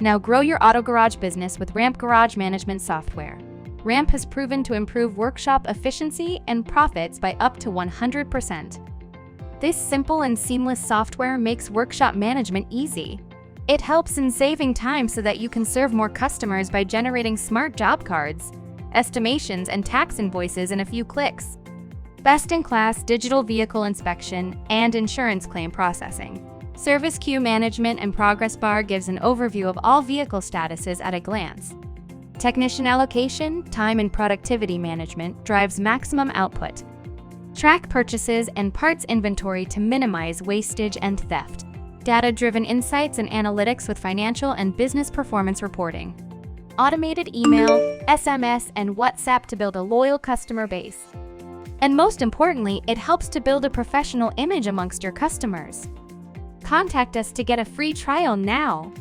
Now grow your auto garage business with Ramp Garage Management software. Ramp has proven to improve workshop efficiency and profits by up to 100%. This simple and seamless software makes workshop management easy. It helps in saving time so that you can serve more customers by generating smart job cards, estimations, and tax invoices in a few clicks. Best-in-class digital vehicle inspection and insurance claim processing. Service queue management and progress bar gives an overview of all vehicle statuses at a glance. Technician allocation, time and productivity management drives maximum output. Track purchases and parts inventory to minimize wastage and theft. Data-driven insights and analytics with financial and business performance reporting. Automated email, SMS, and WhatsApp to build a loyal customer base. And most importantly, it helps to build a professional image amongst your customers. Contact us to get a free trial now.